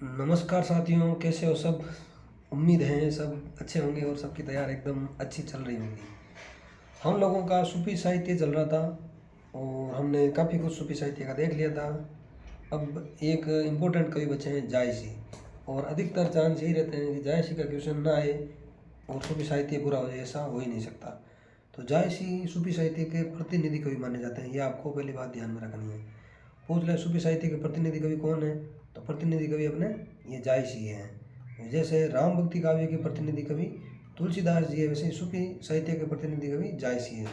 नमस्कार साथियों, कैसे हो सब। उम्मीद है सब अच्छे होंगे और सबकी तैयार एकदम अच्छी चल रही होगी। हम लोगों का सूफी साहित्य चल रहा था और हमने काफ़ी कुछ सूफी साहित्य का देख लिया था। अब एक इम्पोर्टेंट कवि बचे हैं जायसी, और अधिकतर चांस यही रहते हैं कि जायसी का क्वेश्चन ना आए और सूफी साहित्य पूरा हो जाए, ऐसा हो ही नहीं सकता। तो जायसी सूफी साहित्य के प्रतिनिधि कवि माने जाते हैं, ये आपको पहली बात ध्यान में रखनी है। पूछ ले सूफी साहित्य के प्रतिनिधि कवि कौन है, तो प्रतिनिधि कवि अपने ये जायसी हैं। जैसे राम भक्ति काव्य के प्रतिनिधि कवि तुलसीदास जी है, वैसे सूफी साहित्य के प्रतिनिधि कवि जायसी है।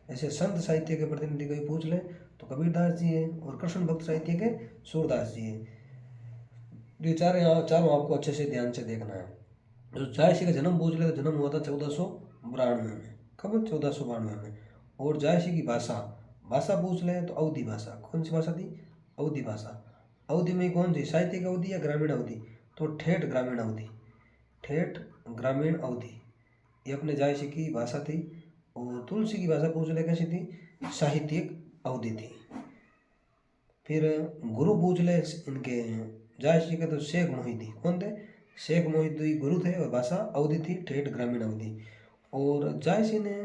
जैसे संत साहित्य के प्रतिनिधि कवि पूछ लें तो कबीरदास जी है, और कृष्ण भक्त साहित्य के सूरदास जी है। ये चारों आपको अच्छे से ध्यान से देखना है। जो जायसी का जन्म पूछ ले तो जन्म हुआ था 1492 में। कब? 1492 में। और जायसी की भाषा भाषा पूछ ले तो अवधी भाषा। कौन सी भाषा थी? अवधी भाषा। अवधि में कौन सी? साहित्यिक अवधि या ग्रामीण अवधि? तो ठेठ ग्रामीण अवधि। ठेठ ग्रामीण अवधि ये अपने जायसी की भाषा थी। और तुलसी की भाषा पूछ ले कैसी थी? साहित्यिक अवधि थी। फिर गुरु पूछ ले इनके जायसी के तो शेख मोहिद्दी। कौन थे? शेख मोहिद्दी गुरु थे, और भाषा अवधि थी, ठेठ ग्रामीण अवधि। और जायसी ने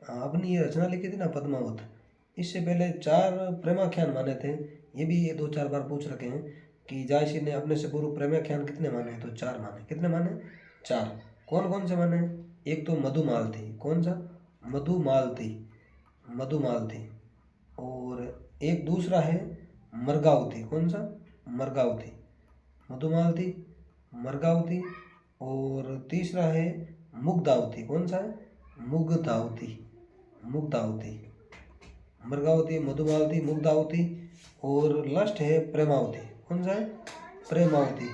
अपनी ये रचना लिखी थी ना, पद्मावत। इससे पहले 4 प्रेमाख्यान माने थे। ये भी ये 2-4 बार पूछ रखे हैं कि जायसी ने अपने से पूर्व प्रेमाख्यान कितने माने, तो 4 माने। कितने माने? 4। कौन कौन से माने? एक तो मधुमालती। कौन सा? मधुमालती। मधुमालती। और एक दूसरा है मरगावती। कौन सा? मरगावती। मधुमालती, मरगावती। और तीसरा है मुग्धावती। कौन सा है? मुग्धावती। मुग्धावती, मरगावती, मधुमावती, मुग्धावती। और लास्ट है प्रेमावती। कौन सा है? प्रेमावती।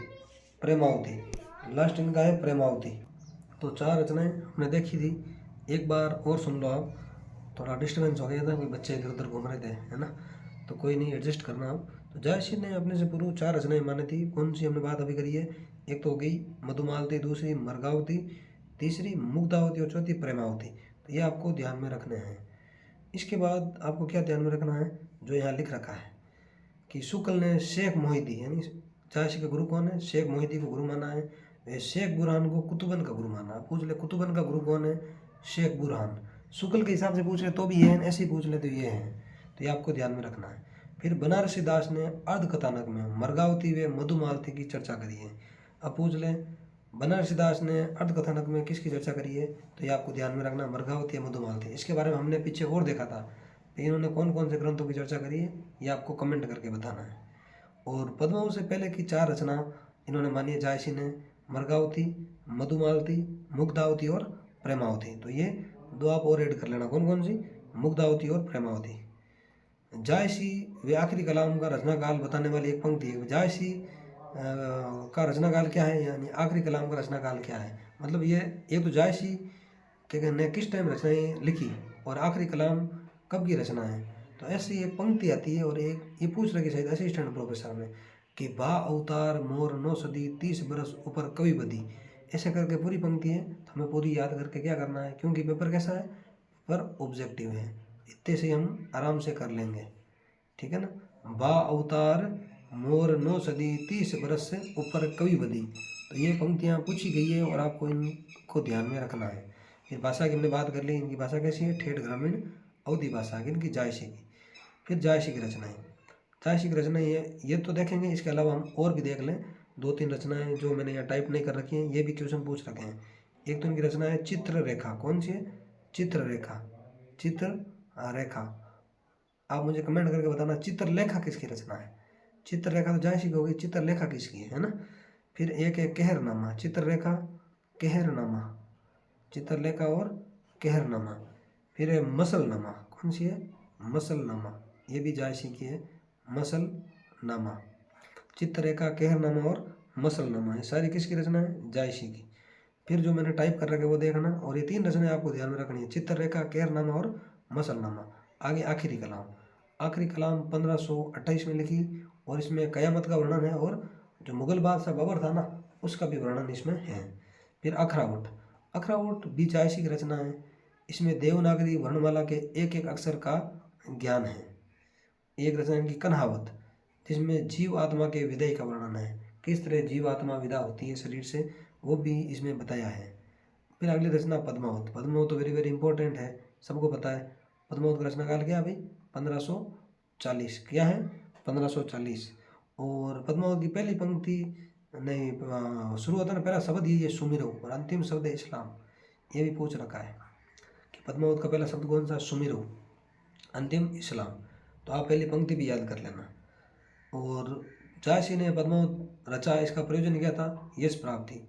प्रेमावती लास्ट इनका है, प्रेमावती। तो 4 रचनाएं हमने देखी थी। एक बार और सुन लो आप। थोड़ा डिस्टर्बेंस हो गया था, कोई बच्चे इधर उधर घूम रहे थे, है ना। तो कोई नहीं, एडजस्ट करना आप। तो जायसी ने अपने से पूर्व 4 रचनाएं मानी थी। कौन सी हमने बात अभी करी है? एक तो हो गई मधुमालती, दूसरी मरगावती, तीसरी मुग्धावती और चौथी प्रेमावती। तो ये आपको ध्यान में रखने हैं। इसके बाद आपको क्या ध्यान में रखना है, जो यहाँ लिख रखा है कि शुक्ल ने शेख मोहिद्दी, यानी जायसी का गुरु कौन है? शेख मोहिद्दी को गुरु माना है। वे शेख बुरहान को कुतुबन का गुरु माना। पूछ ले कुतुबन का गुरु कौन है? शेख बुरहान। शुक्ल के हिसाब से पूछ ले तो भी ये है, ऐसे ही पूछ ले तो ये है। तो ये आपको ध्यान में रखना है। फिर बनारसी दास ने अर्ध कथानक में मरगावती व मधुमालती की चर्चा करी है। अब पूछ ले बनारसी दास ने अर्ध कथानक में किसकी चर्चा करी है, तो ये आपको ध्यान में रखना, मरगावती या मधुमालती। इसके बारे में हमने पीछे और देखा था। तो इन्होंने कौन कौन से ग्रंथों की चर्चा करी है, ये आपको कमेंट करके बताना है। और पद्मावत से पहले की 4 रचना इन्होंने मानी है जायसी ने, मरगावती, मधुमालती, मुग्धावती और प्रेमावती। तो ये 2 आप और ऐड कर लेना। कौन कौन सी? मुग्धावती और प्रेमावती। जायसी वे आखिरी कलाम का रचनाकाल बताने वाली एक पंक्ति है। जायसी का रचनाकाल क्या है, यानी आखिरी कलाम का रचनाकाल क्या है। मतलब ये एक तो जायसी के ने किस टाइम रचनाएं लिखी और आखिरी कलाम कब की रचना है। तो ऐसी एक पंक्ति आती है, और एक ये पूछ रखी शायद असिस्टेंट प्रोफेसर में कि बा अवतार मोर 9 सदी 30 बरस ऊपर कवि बदी। ऐसे करके पूरी पंक्ति है। तो हमें पूरी याद करके क्या करना है, क्योंकि पेपर कैसा है? पर ऑब्जेक्टिव है। इतने से हम आराम से कर लेंगे, ठीक है ना। बा अवतार मोर 9 सदी 30 बरस से ऊपर कवि बदी। तो ये पंक्तियाँ पूछी गई है और आपको इनको ध्यान में रखना है। फिर भाषा की हमने बात कर ली। इनकी भाषा कैसी है? ठेठ ग्रामीण अवधि भाषा की इनकी, जायसी की। फिर जायसी की रचनाएं। जायसी की रचनाएं ये तो देखेंगे। इसके अलावा हम और भी देख लें 2-3 रचनाएं जो मैंने यहाँ टाइप नहीं कर रखी हैं, ये भी क्वेश्चन पूछ रखे हैं। एक तो इनकी रचना है चित्र रेखा। कौन सी है? चित्र रेखा। चित्र रेखा। आप मुझे कमेंट करके बताना चित्रलेखा किसकी रचना है। चित्ररेखा तो जायसी की हो गई, चित्रलेखा किसकी है ना। फिर एक है कहरनामा। चित्ररेखा, कहरनामा। चित्रलेखा और कहरनामा। फिर है मसलनामा। कौन सी है? मसलनामा। ये भी जायसी की है, मसलनामा। चित्ररेखा, कहरनामा और मसलनामा, ये सारी किसकी रचना है? जायसी की। फिर जो मैंने टाइप कर रखा है वो देखना। और ये 3 रचनाएं आपको ध्यान में रखनी है, चित्ररेखा, कहरनामा और मसलनामा। आगे आखिरी कलाम। आखिरी कलाम 1528 में लिखी, और इसमें कयामत का वर्णन है, और जो मुगल बादशाह बाबर था ना, उसका भी वर्णन इसमें है। फिर अखरावट। अखरावट भी जायसी की रचना है। इसमें देवनागरी वर्णमाला के एक एक अक्षर का ज्ञान है। एक रचना इनकी कन्हावत, जिसमें जीव आत्मा के विधेय का वर्णन है। किस तरह जीवात्मा विदा होती है शरीर से, वो भी इसमें बताया है। फिर अगली रचना पद्मावत। पद्मावत तो वेरी वेरी इंपॉर्टेंट है, सबको पता है। पद्मावत का रचना काल क्या भाई? 1540। क्या है? 1540। और पद्मावत की पहली पंक्ति नहीं, शुरू होता है ना, पहला शब्द ये सुमिरो, और अंतिम शब्द है इस्लाम। ये भी पूछ रखा है कि पद्मावत का पहला शब्द कौन सा? सुमिरो, अंतिम इस्लाम। तो आप पहली पंक्ति भी याद कर लेना। और झांसी ने पद्मावत रचा, इसका प्रयोजन क्या था? यश प्राप्ति।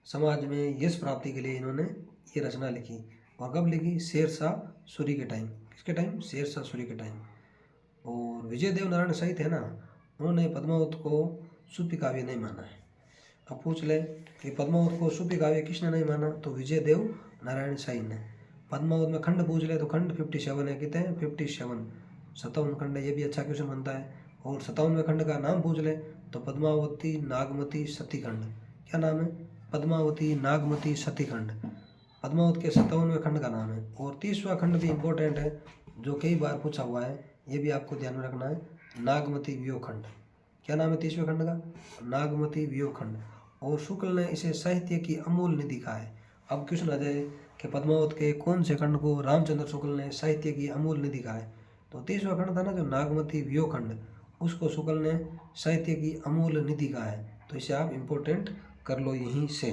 समाज में यश प्राप्ति के लिए इन्होंने ये रचना लिखी। और कब लिखी? शेरशाह सूरी के टाइम। किसके टाइम? शेरशाह सूरी के टाइम। और विजय देव नारायण सहित है ना, उन्होंने पद्मावत को सूफी काव्य नहीं माना है। अब पूछ ले कि पद्मावत को सूफी काव्य किसने नहीं माना? तो विजय देव नारायण साई ने। पद्मावत में खंड पूछ ले तो खंड 57 है। कितने हैं? 57, 57 खंड है। ये भी अच्छा क्वेश्चन बनता है। और 57वें खंड का नाम पूछ ले तो पद्मावती नागमती सतीखंड। क्या नाम है? पद्मावती नागमती सतीखंड। पद्मावत के 57वें खंड का नाम है। और 30वां खंड भी इम्पोर्टेंट है, जो कई बार पूछा हुआ है, ये भी आपको ध्यान में रखना है, नागमती वियोग खंड। क्या नाम है 30वें खंड का? नागमती वियोग खंड। और शुक्ल ने इसे साहित्य की अमूल निधि कहा है। अब क्वेश्चन आ जाए कि पद्मावत के कौन से खंड को रामचंद्र शुक्ल ने साहित्य की अमूल निधि कहा है? तो 30वां खंड था ना, जो नागमती वियोग खंड, उसको शुक्ल ने साहित्य की अमूल निधि कहा है। तो इसे आप इम्पोर्टेंट कर लो यहीं से।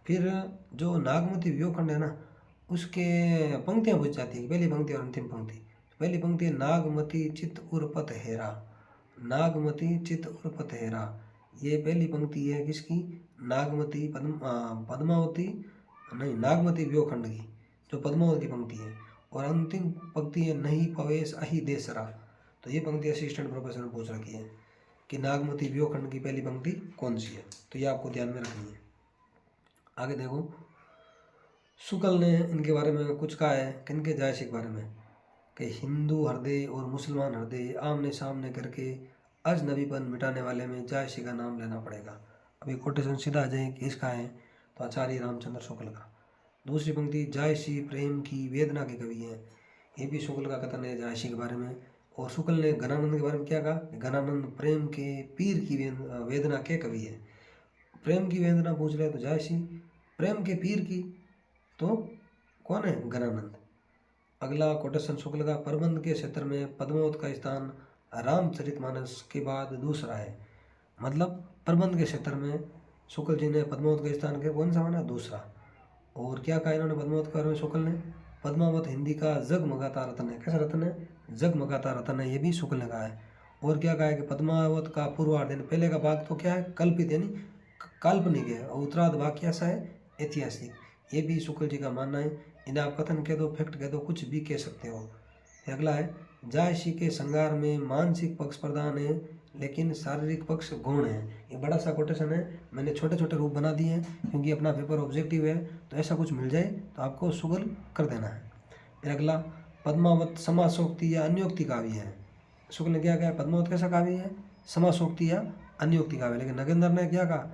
फिर जो नागमती वियोग खंड है ना, उसके पंक्तियाँ पूछ जाती है, पहली पंक्ति और अंतिम पंक्ति। पहली पंक्ति है नागमती चित उर्पत हेरा। नागमती चित उर्पत हेरा, ये पहली पंक्ति है किसकी? नागमती पद्मावती नहीं, नागमती वियोग खंड की, जो पद्मावत की पंक्ति है। और अंतिम पंक्ति है नहीं पवेश अहि देसरा। तो ये पंक्ति असिस्टेंट प्रोफेसर ने पूछ रखी है कि नागमती वियोग खंड की पहली पंक्ति कौन सी है। तो ये आपको ध्यान में रखनी है। आगे देखो, शुक्ल ने इनके बारे में कुछ कहा है, किनके? जायसी के बारे में, कि हिंदू हृदय और मुसलमान हृदय आमने सामने करके अजनबीपन मिटाने वाले में जायसी का नाम लेना पड़ेगा। अभी कोटेशन सीधा आ जाए कि इसका है, तो आचार्य रामचंद्र शुक्ल का। दूसरी पंक्ति, जायसी प्रेम की वेदना के कवि हैं। ये भी शुक्ल का कथन है जायसी के बारे में। और शुक्ल ने घनानंद के बारे में क्या कहा? घनानंद प्रेम के पीर की वेदना के कवि है। प्रेम की वेदना पूछ रहे तो जायसी, प्रेम के पीर की तो कौन है? घनानंद। अगला कोटेशन शुक्ल का, प्रबंध के क्षेत्र में पद्मावत का स्थान रामचरितमानस के बाद दूसरा है। मतलब प्रबंध के क्षेत्र में शुक्ल जी ने पद्मावत का स्थान के कौन सा माना? दूसरा। और क्या कहा इन्होंने पद्मावत के बारे में शुक्ल ने? पद्मावत हिंदी का जगमगाता रत्न है। कैसा रत्न है? जगमगाता रत्न है। ये भी शुक्ल ने कहा है। और क्या कहा है कि पद्मावत का पूर्वार्ध, यानी पहले का भाग तो क्या है? कल्पित, यानी काल्पनिक है। और उत्तरार्ध भाग कैसा है? ऐतिहासिक। ये भी शुक्ल जी का मानना है। इन्हें आप कथन कह दो, फैक्ट कह दो, कुछ भी कह सकते हो। अगला है, जायसी के श्रृंगार में मानसिक पक्ष प्रधान है लेकिन शारीरिक पक्ष गौण है। ये बड़ा सा कोटेशन है, मैंने छोटे छोटे रूप बना दिए हैं क्योंकि अपना पेपर ऑब्जेक्टिव है, तो ऐसा कुछ मिल जाए तो आपको शुगल कर देना है। फिर अगला, पद्मावत समासोक्ति या अन्योक्ति काव्य है। शुक्ल ने क्या कहा? पद्मावत कैसा काव्य है? समासोक्ति या अन्योक्ति काव्य। लेकिन नगेंद्र ने क्या कहा?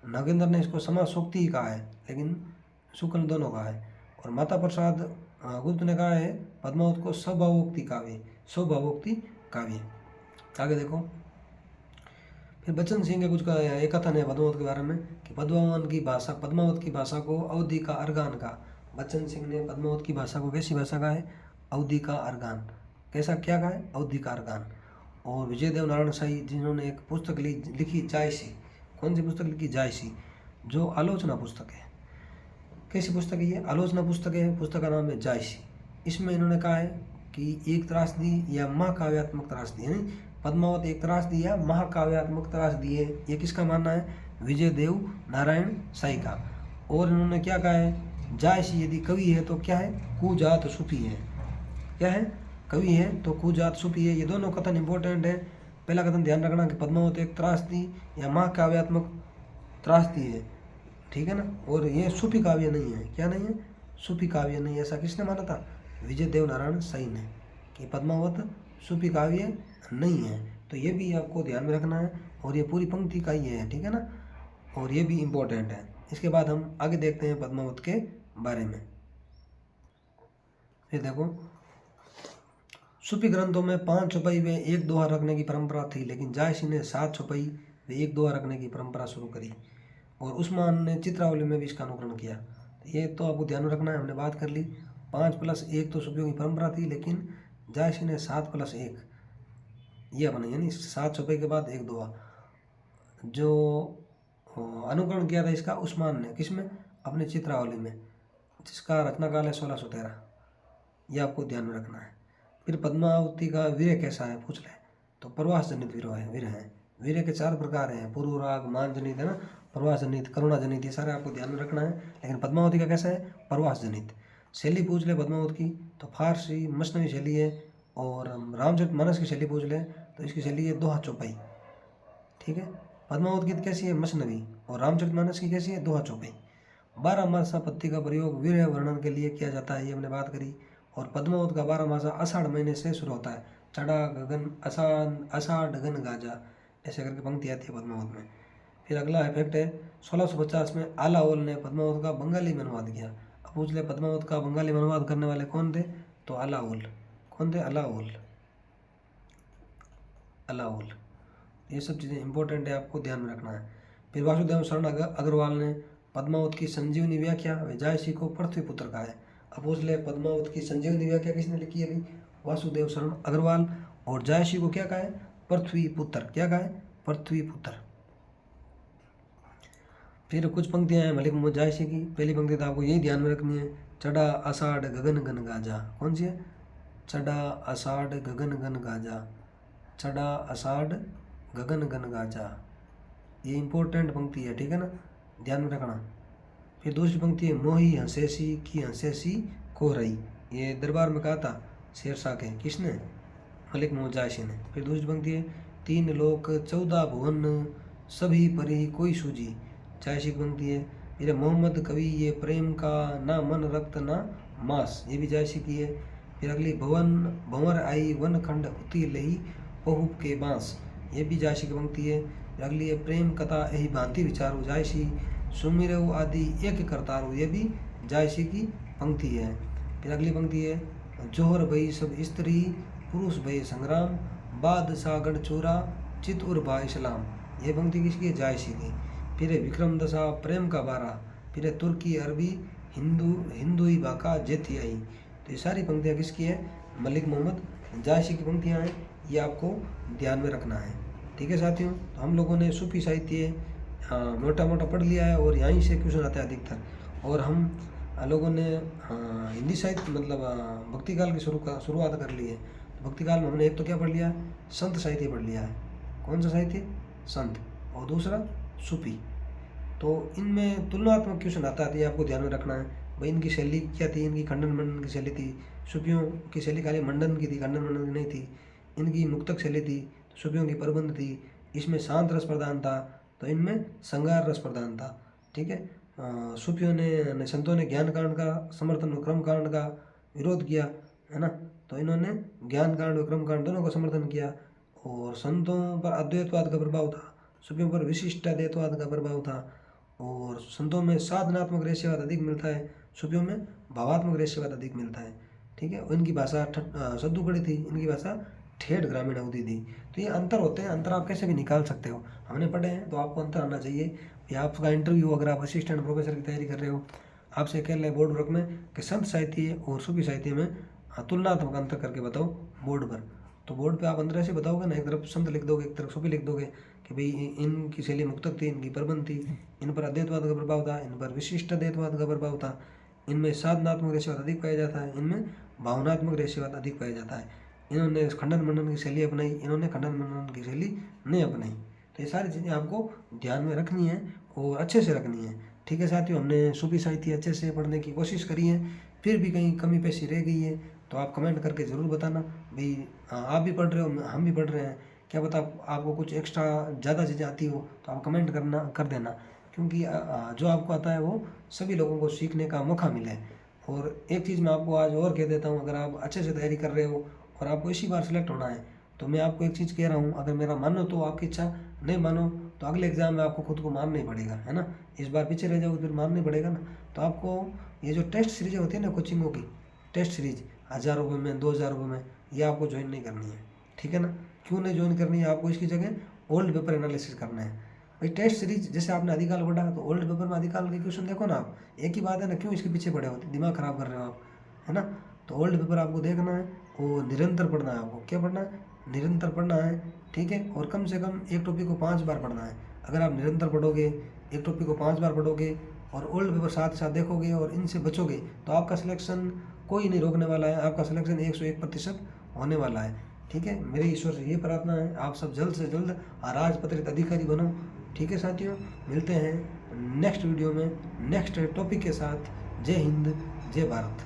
नगेंद्र ने इसको समासोक्ति ही कहा है, लेकिन शुक्ल दोनों कहा है। और माता प्रसाद गुप्त ने कहा है पद्मावत को स्वभावोक्ति काव्य, स्वभावोक्ति काव्य। आगे देखो, फिर बच्चन सिंह के कुछ का एक कथन है पद्मावत के बारे में कि पद्मावत की भाषा को अवधि का अर्गान का। बच्चन सिंह ने पद्मावत की भाषा को कैसी भाषा का है? अवधि का अर्गान। कैसा क्या कहा है? अवधि का अर्गान। और विजय देव नारायण साई जिन्होंने एक पुस्तक लिखी जायसी। कौन सी पुस्तक लिखी? जायसी, जो आलोचना पुस्तक है। कैसी पुस्तक है ये? आलोचना पुस्तक है। पुस्तक का नाम है जायसी। इसमें इन्होंने कहा है कि एक त्रासदी या महाकाव्यात्मक त्रासदी, यानी पद्मावत एक त्रासदी या महाकाव्यात्मक त्रासदी है। ये किसका मानना है? विजय देव नारायण साई का। और इन्होंने क्या कहा है? जायसी यदि कवि है तो क्या है? कुजात सूफी है। क्या है? कवि है तो कुजात सूफी है। ये दोनों कथन इंपॉर्टेंट है। पहला कथन ध्यान रखना कि पद्मावत एक त्रासदी या महाकाव्यात्मक त्रासदी है, ठीक है ना। और ये सूफी काव्य नहीं है। क्या नहीं है? सूफी काव्य नहीं है। ऐसा किसने माना था? विजय देव नारायण साई ने, कि पद्मावत सूफी काव्य नहीं है। तो ये भी आपको ध्यान में रखना है। और ये पूरी पंक्ति का ही है, ठीक है ना। और ये भी इम्पोर्टेंट है। इसके बाद हम आगे देखते हैं पद्मावत के बारे में। फिर देखो, सूफी ग्रंथों में 5 चौपाई व 1 दोहा रखने की परंपरा थी, लेकिन जायसी ने 7 चौपाई वे 1-2 रखने की परंपरा शुरू करी और उस्मान ने चित्रावली में भी इसका अनुकरण किया। तो ये तो आपको ध्यान में रखना है। हमने बात कर ली 5+1 तो सूफियों की परंपरा थी, लेकिन जायसी ने 7+1 ये अपने यानी 7 छुपे के बाद 1 दुआ जो अनुकरण किया था इसका उस्मान ने, किसमें? अपने चित्रावली में, जिसका रचनाकाल है 1613। ये आपको ध्यान में रखना है। फिर पद्मावती का वीर्य कैसा है पूछ ले, तो प्रवास जनित वीर्य है। वीर्य के 4 प्रकार हैं, पूर्व राग, मान जनित है ना, प्रवास जनित, करुणा जनित, ये सारे आपको ध्यान में रखना है। लेकिन पद्मावती का कैसा है? प्रवास जनित। शैली पूछ ले पद्मावत की तो फारसी मसनवी शैली है, और रामचरितमानस की शैली पूछ ले तो इसकी शैली है दोहा चौपाई। ठीक है, पद्मावत की कैसी है? मसनवी। और रामचरितमानस की कैसी है? दोहा चौपाई। 12 पत्ती का प्रयोग वीर्य वर्णन के लिए किया जाता है, ये हमने बात करी। और पद्मावत का 12 आषाढ़ महीने से शुरू होता है। चढ़ा गगन आषाढ़ गगन गाजा, ऐसे करके पंक्ति आती है पद्मावत में। फिर अगला इफेक्ट है 1650 में आलाओल ने पद्मावत का बंगाली में अनुवाद किया। अब पूछ ले पद्मावत का बंगाली में अनुवाद करने वाले कौन थे? तो आलाओल। कौन थे? अलाओल। ये सब चीज़ें इंपॉर्टेंट है, आपको ध्यान में रखना है। फिर वासुदेव शरण अग्रवाल ने पद्मावत की संजीवनी व्याख्या जायसी को पृथ्वी पुत्र का है। अब पूछ ले पद्मावत की संजीवनी व्याख्या किसने लिखी है? वासुदेव शरण अग्रवाल। और जायसी को क्या कहा है? पृथ्वी पुत्र। क्या कहा है? पृथ्वी पुत्र। फिर कुछ पंक्तियां हैं मलिक मोहम्मद जायसी की। पहली पंक्ति तो आपको यही ध्यान में रखनी है, चढ़ा आषाढ़ गगन गन गाजा। कौन सी है? चढ़ा आषाढ़ गगन गन गाजा, चढ़ा आषाढ़ गगन गन गाजा। ये इंपॉर्टेंट पंक्ति है, ठीक है ना, ध्यान में रखना। फिर दूसरी पंक्ति है मोही हंसेसी की हंसेसी को रही। ये दरबार में कहा था शेरशाह के, किसने? मलिक मोहम्मद जायसी ने। फिर दूसरी पंक्ति है 3 लोक 14 भुवन सभी परी कोई सूझी। जायसी की पंक्ति है मेरे मोहम्मद कवि ये प्रेम का ना मन रक्त ना मांस, ये भी जायसी की है। फिर अगली भंवर आई वन खंड होती लही पहुप के बांस, ये भी जायसी की पंक्ति है। अगली है प्रेम कथा यही भांति विचारू, जायसी। सुमिरऊ आदि एक करतारू, ये भी जायसी की पंक्ति है। फिर अगली पंक्ति है जोहर भई सब स्त्री पुरुष भय संग्राम, बादशाह गढ़ चोरा चित उर बा इस्लाम, ये पंक्ति किसकी है? जायसी की। फिर है विक्रम दशा प्रेम का बारा, फिर है तुर्की अरबी हिंदुई बाका जेती आई। तो ये सारी पंक्तियाँ किसकी है? मलिक मोहम्मद जायसी की पंक्तियाँ हैं, ये आपको ध्यान में रखना है। ठीक है साथियों, तो हम लोगों ने सूफी साहित्य मोटा मोटा पढ़ लिया है और यहीं से क्वेश्चन आते हैं अधिकतर। और हम लोगों ने हिंदी साहित्य मतलब भक्ति काल की शुरुआत कर ली है। तो भक्ति काल में हमने एक तो क्या पढ़ लिया? संत साहित्य पढ़ लिया है। कौन सा साहित्य? संत। और दूसरा सूफी। तो इनमें तुलनात्मक क्वेश्चन आता है, ये आपको ध्यान में रखना है। भाई इनकी शैली क्या थी? इनकी खंडन मंडन की शैली थी। सूफियों की शैली खाली मंडन की थी, खंडन मंडन की नहीं थी। इनकी मुक्तक शैली थी, सूफियों की प्रबंध थी। इसमें शांत रस प्रदान था, तो इनमें संगार रस प्रदान था। ठीक है, सूफियों ने संतों ने ज्ञान कांड का समर्थन और क्रम कांड का विरोध किया, है ना। तो इन्होंने ज्ञान कांड और क्रम कांड दोनों का समर्थन किया। और संतों पर अद्वैतवाद का प्रभाव था, सूफियों पर विशिष्टाद्वैतवाद का प्रभाव था। और संतों में साधनात्मक रहस्यवाद अधिक मिलता है, सूफियों में भावात्मक रहस्यवाद अधिक मिलता है। ठीक है, इनकी भाषा सद्दुकड़ी थी, इनकी भाषा ठेठ ग्रामीण अवधि थी। तो ये अंतर होते हैं, अंतर आप कैसे भी निकाल सकते हो, हमने पढ़े हैं तो आपको अंतर आना चाहिए। या आपका इंटरव्यू अगर आप असिस्टेंट प्रोफेसर की तैयारी कर रहे हो, आपसे कह लें बोर्ड वर्क में कि संत साहित्य और सूफी साहित्य में तुलनात्मक अंतर करके बताओ बोर्ड पर। तो बोर्ड पे आप अंदर ऐसे बताओगे ना, एक तरफ संत लिख दोगे, एक तरफ सूफी लिख दोगे कि भाई इनकी शैली मुक्तक थी, इनकी प्रबंध थी, इन पर अद्वैतवाद का प्रभाव था, इन पर विशिष्ट अद्वैतवाद का प्रभाव था, इनमें साधनात्मक रहस्यवाद अधिक पाया जाता है, इनमें भावनात्मक रहस्यवाद अधिक पाया जाता है। इन्होंने खंडन मंडन की शैली अपनाई, इन्होंने खंडन मंडन की शैली नहीं अपनाई। तो ये सारी चीज़ें आपको ध्यान में रखनी है और अच्छे से रखनी है। ठीक है साथियों, हमने सूफी साहित्य अच्छे से पढ़ने की कोशिश करी है, फिर भी कहीं कमी पेशी रह गई है तो आप कमेंट करके ज़रूर बताना। भाई आप भी पढ़ रहे हो, हम भी पढ़ रहे हैं, क्या पता आपको कुछ एक्स्ट्रा ज़्यादा चीज़ें आती हो तो आप कमेंट कर देना, क्योंकि जो आपको आता है वो सभी लोगों को सीखने का मौका मिले। और एक चीज़ मैं आपको आज और कह देता हूँ, अगर आप अच्छे से तैयारी कर रहे हो और आपको इसी बार सेलेक्ट होना है तो मैं आपको एक चीज़ कह रहा हूँ, अगर मेरा मानो तो आपकी इच्छा, नहीं मानो तो अगले एग्ज़ाम में आपको खुद को मानना ही पड़ेगा, है ना। इस बार पीछे रह जाओगे फिर मानना ही पड़ेगा ना। तो आपको ये जो टेस्ट सीरीज़ होती है ना, कोचिंगों की टेस्ट सीरीज 1000 रुपये में, 2000 रुपये में, ये आपको ज्वाइन नहीं करनी है। ठीक है ना। क्यों नहीं ज्वाइन करनी है आपको? इसकी जगह ओल्ड पेपर एनालिसिस करना है भाई। टेस्ट सीरीज जैसे आपने आदिकाल पढ़ा तो ओल्ड पेपर में आदिकाल के क्वेश्चन देखो ना आप, एक ही बात है ना, क्यों इसके पीछे पड़े होते, दिमाग खराब कर रहे हो आप, है ना। तो ओल्ड पेपर आपको देखना है, वो निरंतर पढ़ना है आपको। क्या पढ़ना है? निरंतर पढ़ना है, ठीक है। और कम से कम एक टॉपिक को 5 बार पढ़ना है। अगर आप निरंतर पढ़ोगे, एक टॉपिक को 5 बार पढ़ोगे और ओल्ड पेपर साथ साथ देखोगे और इनसे बचोगे तो आपका सिलेक्शन कोई नहीं रोकने वाला है, आपका सिलेक्शन 101% होने वाला है, ठीक है। मेरी ईश्वर से ये प्रार्थना है आप सब जल्द से जल्द राजपत्रित अधिकारी बनो, ठीक है साथियों। मिलते हैं नेक्स्ट वीडियो में नेक्स्ट टॉपिक के साथ। जय हिंद, जय भारत।